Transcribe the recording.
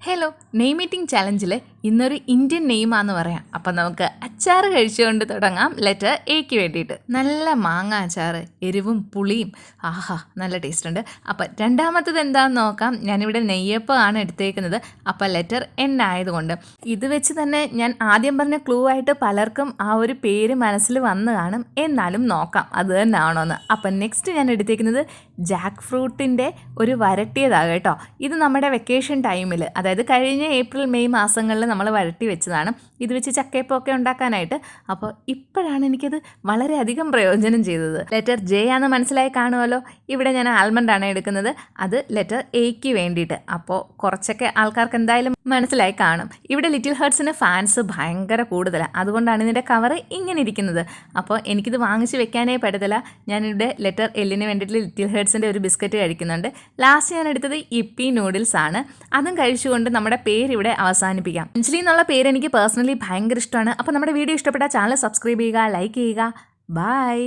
Hello നെയ് meeting ചലഞ്ചിൽ ഇന്നൊരു Indian നെയ്മാന്ന് പറയാം. അപ്പം നമുക്ക് അച്ചാർ കഴിച്ചുകൊണ്ട് തുടങ്ങാം. ലെറ്റർ എക്ക് വേണ്ടിയിട്ട് നല്ല മാങ്ങ അച്ചാർ, എരിവും പുളിയും, ആഹാ നല്ല ടേസ്റ്റ് ഉണ്ട്. അപ്പം രണ്ടാമത്തത് എന്താണെന്ന് നോക്കാം. ഞാനിവിടെ നെയ്യപ്പമാണ് എടുത്തേക്കുന്നത്. അപ്പം ലെറ്റർ എൻ ആയതുകൊണ്ട് ഇത് വെച്ച് തന്നെ ഞാൻ ആദ്യം പറഞ്ഞ ക്ലൂ ആയിട്ട് പലർക്കും ആ ഒരു പേര് മനസ്സിൽ വന്ന് കാണും. എന്നാലും നോക്കാം അത് തന്നെ ആണോന്ന്. അപ്പം നെക്സ്റ്റ് ഞാൻ എടുത്തേക്കുന്നത് ജാക്ക് ഫ്രൂട്ടിൻ്റെ ഒരു വരട്ടിയതാണ് കേട്ടോ. ഇത് നമ്മുടെ വെക്കേഷൻ ടൈമിൽ, അതായത് കഴിഞ്ഞ ഏപ്രിൽ മെയ് മാസങ്ങളിൽ നമ്മൾ വരട്ടി വെച്ചതാണ്. ഇത് വെച്ച് ചക്കയപ്പമൊക്കെ ഉണ്ടാക്കാനായിട്ട്. അപ്പോൾ ഇപ്പോഴാണ് എനിക്കത് വളരെയധികം പ്രയോജനം ചെയ്തത്. ലെറ്റർ ജെ ആണെന്ന് മനസ്സിലായി കാണുമല്ലോ. ഇവിടെ ഞാൻ ആൽമണ്ടാണ് എടുക്കുന്നത്. അത് ലെറ്റർ എക്ക് വേണ്ടിയിട്ട്. അപ്പോൾ കുറച്ചൊക്കെ ആൾക്കാർക്ക് എന്തായാലും മനസ്സിലായി കാണും. ഇവിടെ ലിറ്റിൽ ഹേർട്സിന് ഫാൻസ് ഭയങ്കര കൂടുതലാണ്. അതുകൊണ്ടാണ് ഇതിൻ്റെ കവർ ഇങ്ങനെ ഇരിക്കുന്നത്. അപ്പോൾ എനിക്കിത് വാങ്ങിച്ച് വെക്കാനേ പറ്റത്തില്ല. ഞാനിവിടെ ലെറ്റർ എല്ലിന് വേണ്ടിയിട്ട് ലിറ്റിൽ ഹേർട്സിൻ്റെ ഒരു ബിസ്ക്കറ്റ് കഴിക്കുന്നുണ്ട്. ലാസ്റ്റ് ഞാൻ എടുത്തത് ഇപ്പി നൂഡിൽസ് ആണ്. അതും കഴിച്ചുകൊണ്ട് നമ്മുടെ പേര് ഇവിടെ അവസാനിപ്പിക്കാം. അഞ്ജലി എന്നുള്ള പേര് എനിക്ക് പേഴ്സണലി ഭയങ്കര ഇഷ്ടമാണ്. അപ്പോൾ നമ്മുടെ വീഡിയോ ഇഷ്ടപ്പെട്ടാൽ ചാനൽ സബ്സ്ക്രൈബ് ചെയ്യുക, ലൈക്ക് ചെയ്യുക. ബൈ.